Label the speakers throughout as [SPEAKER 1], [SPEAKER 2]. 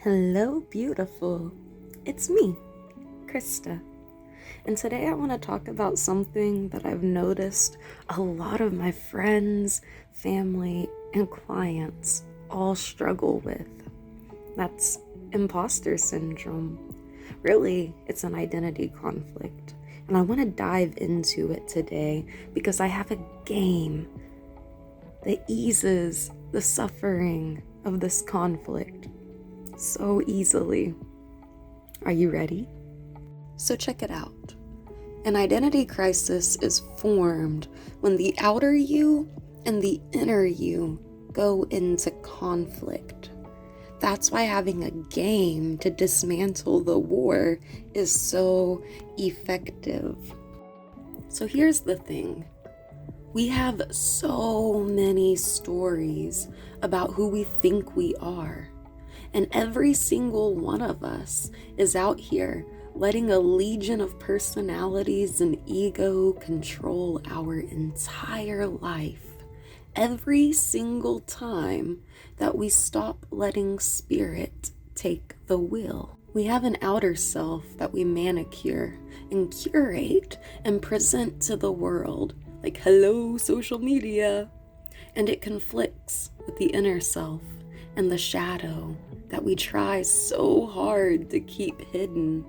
[SPEAKER 1] Hello, beautiful. It's me, Krista. And today I want to talk about something that I've noticed a lot of my friends, family, and clients all struggle with. That's imposter syndrome. Really, it's an identity conflict. And I want to dive into it today because I have a game that eases the suffering of this conflict so easily. Are you ready? So check it out. An identity crisis is formed when the outer you and the inner you go into conflict. That's why having a game to dismantle the war is so effective. So here's the thing. We have so many stories about who we think we are. And every single one of us is out here letting a legion of personalities and ego control our entire life. Every single time that we stop letting spirit take the wheel. We have an outer self that we manicure and curate and present to the world like, hello, social media. And it conflicts with the inner self and the shadow that we try so hard to keep hidden.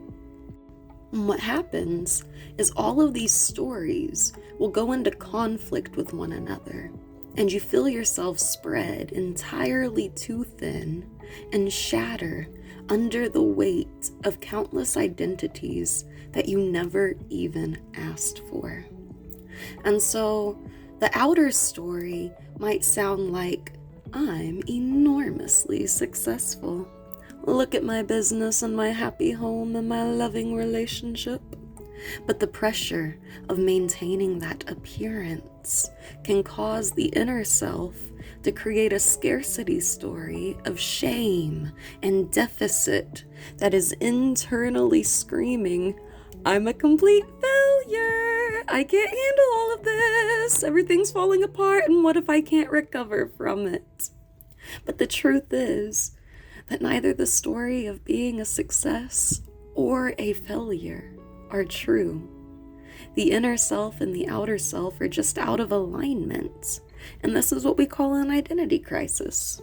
[SPEAKER 1] And what happens is all of these stories will go into conflict with one another, and you feel yourself spread entirely too thin and shatter under the weight of countless identities that you never even asked for. And so the outer story might sound like, I'm enormously successful. Look at my business and my happy home and my loving relationship. But the pressure of maintaining that appearance can cause the inner self to create a scarcity story of shame and deficit that is internally screaming, I'm a complete failure. I can't handle all of this. Everything's falling apart, and what if I can't recover from it? But the truth is that neither the story of being a success or a failure are true. The inner self and the outer self are just out of alignment, and this is what we call an identity crisis.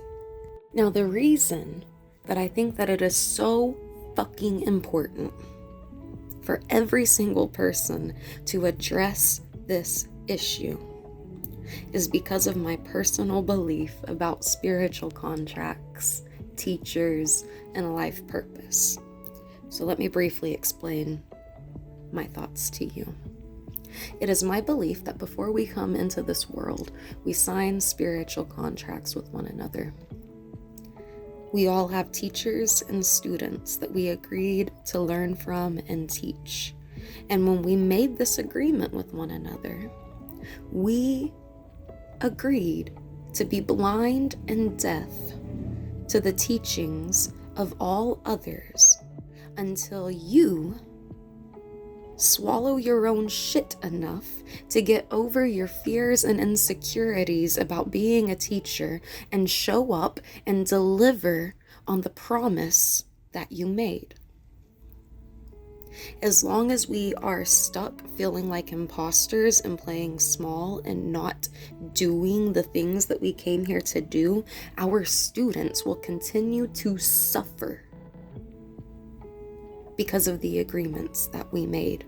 [SPEAKER 1] Now, the reason that I think that it is so fucking important for every single person to address this issue is because of my personal belief about spiritual contracts, teachers, and life purpose. So let me briefly explain my thoughts to you. It is my belief that before we come into this world, we sign spiritual contracts with one another. We all have teachers and students that we agreed to learn from and teach. And when we made this agreement with one another, we agreed to be blind and deaf to the teachings of all others until you swallow your own shit enough to get over your fears and insecurities about being a teacher and show up and deliver on the promise that you made. As long as we are stuck feeling like imposters and playing small and not doing the things that we came here to do, our students will continue to suffer because of the agreements that we made.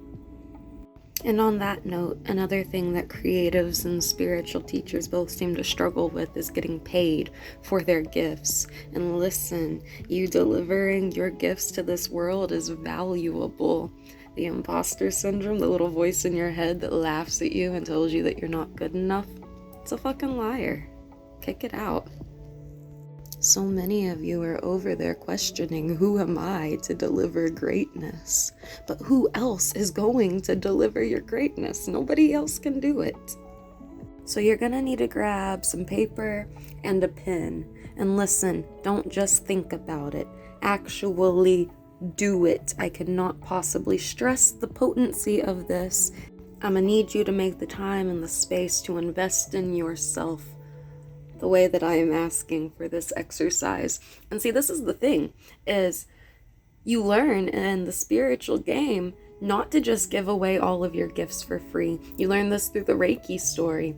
[SPEAKER 1] And on that note, another thing that creatives and spiritual teachers both seem to struggle with is getting paid for their gifts. And listen, you delivering your gifts to this world is valuable. The imposter syndrome, the little voice in your head that laughs at you and tells you that you're not good enough, it's a fucking liar. Kick it out. So many of you are over there questioning, who am I to deliver greatness? But who else is going to deliver your greatness? Nobody else can do it. So you're gonna need to grab some paper and a pen. And listen, don't just think about it. Actually do it. I cannot possibly stress the potency of this. I'm gonna need you to make the time and the space to invest in yourself the way that I am asking for this exercise. And see, this is the thing, is you learn in the spiritual game not to just give away all of your gifts for free. You learn this through the Reiki story.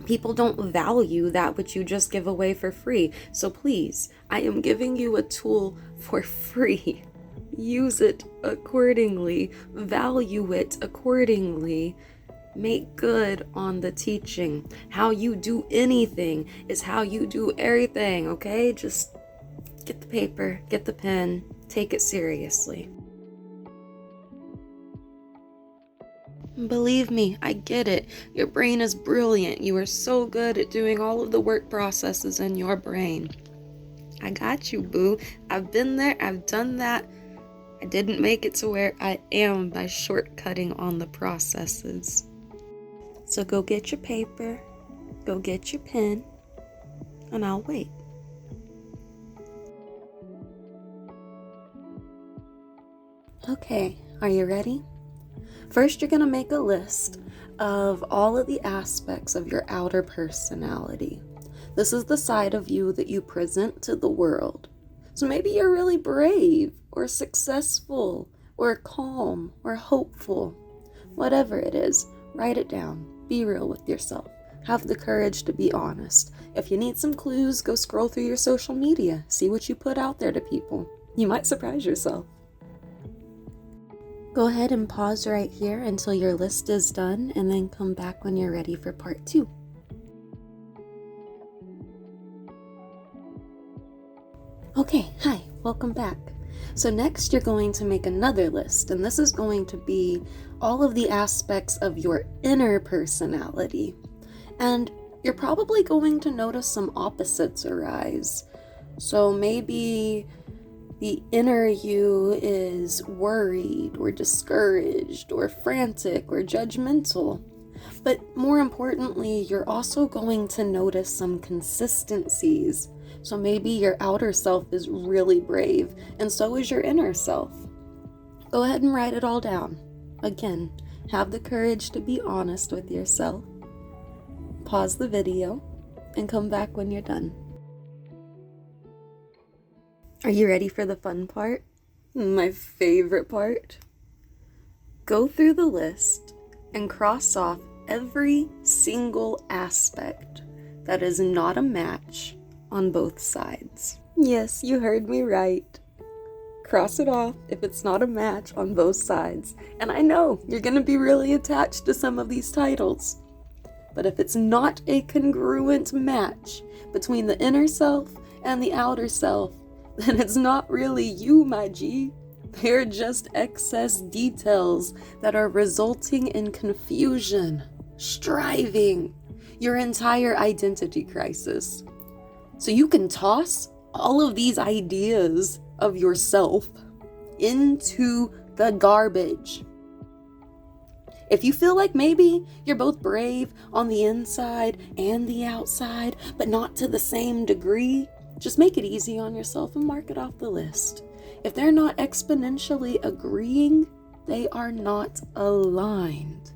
[SPEAKER 1] People don't value that which you just give away for free. So please, I am giving you a tool for free. Use it accordingly. Value it accordingly. Make good on the teaching. How you do anything is how you do everything, okay? Just get the paper, get the pen, take it seriously. Believe me, I get it. Your brain is brilliant. You are so good at doing all of the work processes in your brain. I got you, boo. I've been there. I've done that. I didn't make it to where I am by shortcutting on the processes. So go get your paper, go get your pen, and I'll wait. Okay, are you ready? First, you're going to make a list of all of the aspects of your outer personality. This is the side of you that you present to the world. So maybe you're really brave or successful or calm or hopeful. Whatever it is, write it down. Be real with yourself. Have the courage to be honest. If you need some clues, go scroll through your social media. See what you put out there to people. You might surprise yourself. Go ahead and pause right here until your list is done, and then come back when you're ready for part 2. Okay, hi, welcome back. So next you're going to make another list, and this is going to be all of the aspects of your inner personality. And you're probably going to notice some opposites arise. So maybe the inner you is worried or discouraged or frantic or judgmental. But more importantly, you're also going to notice some consistencies. So maybe your outer self is really brave, and so is your inner self. Go ahead and write it all down. Again, have the courage to be honest with yourself. Pause the video and come back when you're done. Are you ready for the fun part? My favorite part? Go through the list and cross off every single aspect that is not a match on both sides. Yes, you heard me right. Cross it off if it's not a match on both sides. And I know you're going to be really attached to some of these titles. But if it's not a congruent match between the inner self and the outer self, then it's not really you, my G. They're just excess details that are resulting in confusion, striving, your entire identity crisis. So you can toss all of these ideas of yourself into the garbage. If you feel like maybe you're both brave on the inside and the outside, but not to the same degree, just make it easy on yourself and mark it off the list. If they're not exponentially agreeing, they are not aligned.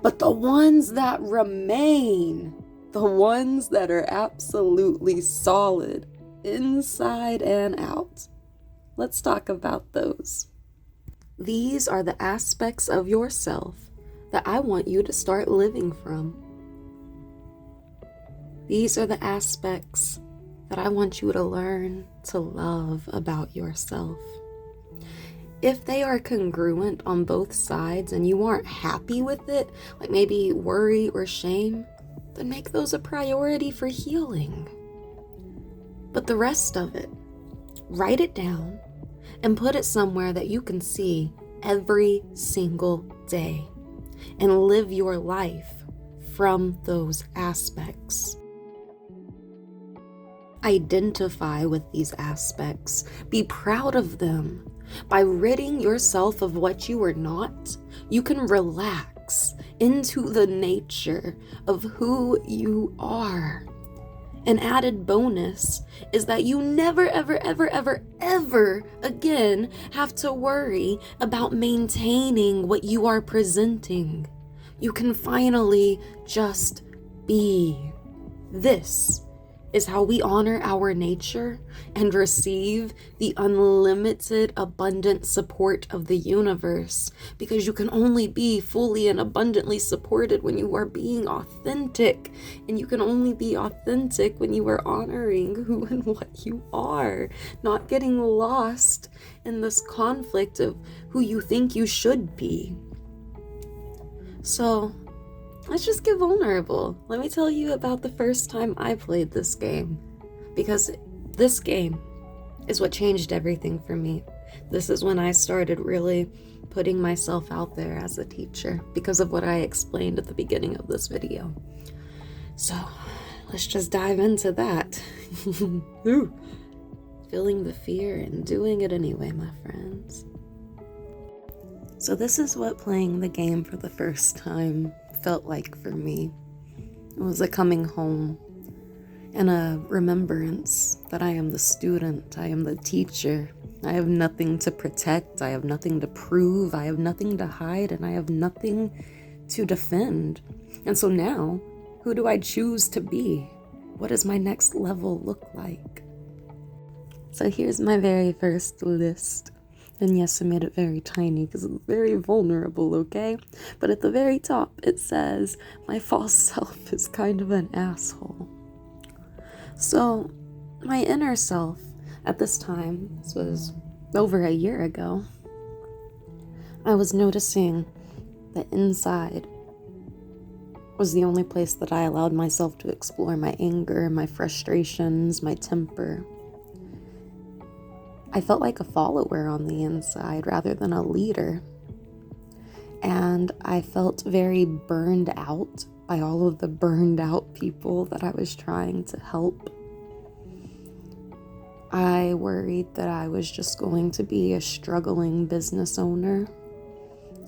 [SPEAKER 1] But the ones that remain, the ones that are absolutely solid, inside and out, let's talk about those. These are the aspects of yourself that I want you to start living from. These are the aspects that I want you to learn to love about yourself. If they are congruent on both sides and you aren't happy with it, like maybe worry or shame, then make those a priority for healing. But the rest of it, write it down and put it somewhere that you can see every single day and live your life from those aspects. Identify with these aspects. Be proud of them. By ridding yourself of what you are not, you can relax into the nature of who you are. An added bonus is that you never, ever, ever, ever, ever again have to worry about maintaining what you are presenting. You can finally just be. This is how we honor our nature and receive the unlimited, abundant support of the universe. Because you can only be fully and abundantly supported when you are being authentic. And you can only be authentic when you are honoring who and what you are, not getting lost in this conflict of who you think you should be. So, let's just get vulnerable. Let me tell you about the first time I played this game, because this game is what changed everything for me. This is when I started really putting myself out there as a teacher because of what I explained at the beginning of this video. So let's just dive into that. Feeling the fear and doing it anyway, my friends. So this is what playing the game for the first time felt like for me. It was a coming home and a remembrance that I am the student, I am the teacher. I have nothing to protect, I have nothing to prove, I have nothing to hide, and I have nothing to defend. And so now, who do I choose to be? What does my next level look like? So here's my very first list. And yes, I made it very tiny because it's very vulnerable, okay? But at the very top, it says, my false self is kind of an asshole. So, my inner self at this time, this was over a year ago, I was noticing that inside was the only place that I allowed myself to explore my anger, my frustrations, my temper. I felt like a follower on the inside rather than a leader. And I felt very burned out by all of the burned out people that I was trying to help. I worried that I was just going to be a struggling business owner.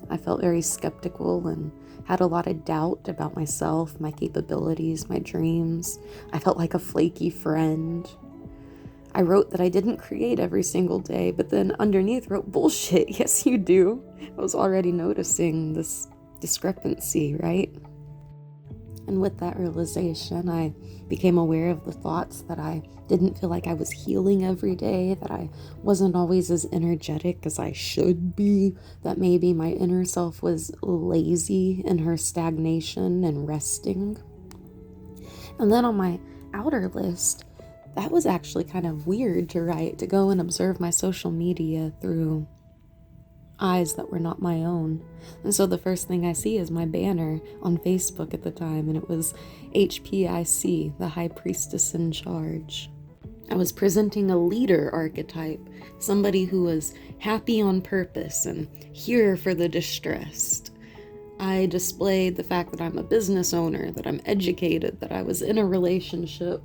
[SPEAKER 1] I felt very skeptical and had a lot of doubt about myself, my capabilities, my dreams. I felt like a flaky friend. I wrote that I didn't create every single day, but then underneath wrote, bullshit, yes you do. I was already noticing this discrepancy, right? And with that realization, I became aware of the thoughts that I didn't feel like I was healing every day, that I wasn't always as energetic as I should be, that maybe my inner self was lazy in her stagnation and resting. And then on my outer list, that was actually kind of weird to write, to go and observe my social media through eyes that were not my own. And so the first thing I see is my banner on Facebook at the time, and it was HPIC, the High Priestess in Charge. I was presenting a leader archetype, somebody who was happy on purpose and here for the distressed. I displayed the fact that I'm a business owner, that I'm educated, that I was in a relationship.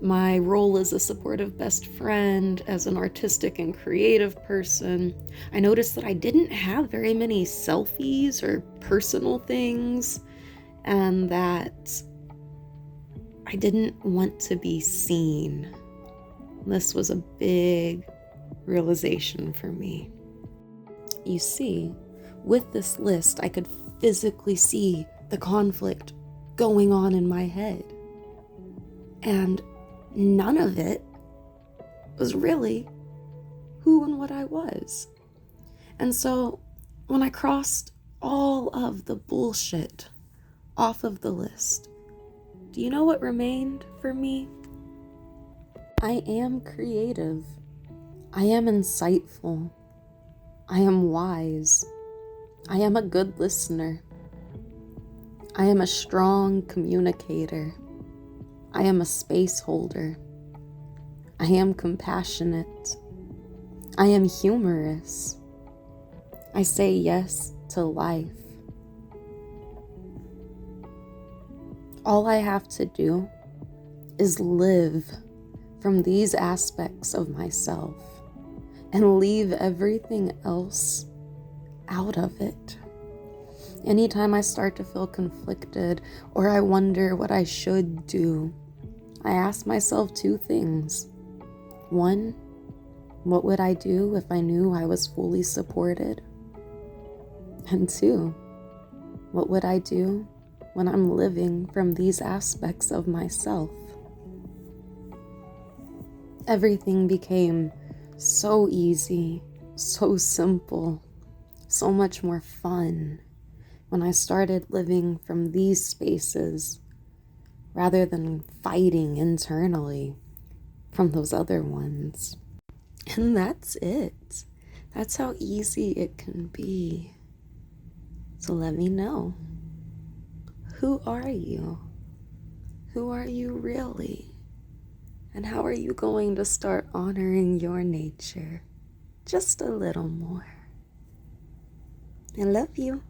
[SPEAKER 1] My role as a supportive best friend, as an artistic and creative person. I noticed that I didn't have very many selfies or personal things, and that I didn't want to be seen. This was a big realization for me. You see, with this list, I could physically see the conflict going on in my head. And none of it was really who and what I was. And so when I crossed all of the bullshit off of the list, do you know what remained for me? I am creative. I am insightful. I am wise. I am a good listener. I am a strong communicator. I am a space holder. I am compassionate. I am humorous. I say yes to life. All I have to do is live from these aspects of myself and leave everything else out of it. Anytime I start to feel conflicted or I wonder what I should do, I ask myself two things. One, what would I do if I knew I was fully supported? And two, what would I do when I'm living from these aspects of myself. Everything became so easy, so simple, so much more fun when I started living from these spaces rather than fighting internally from those other ones. And that's it. That's how easy it can be. So let me know. Who are you? Who are you really? And how are you going to start honoring your nature just a little more? I love you.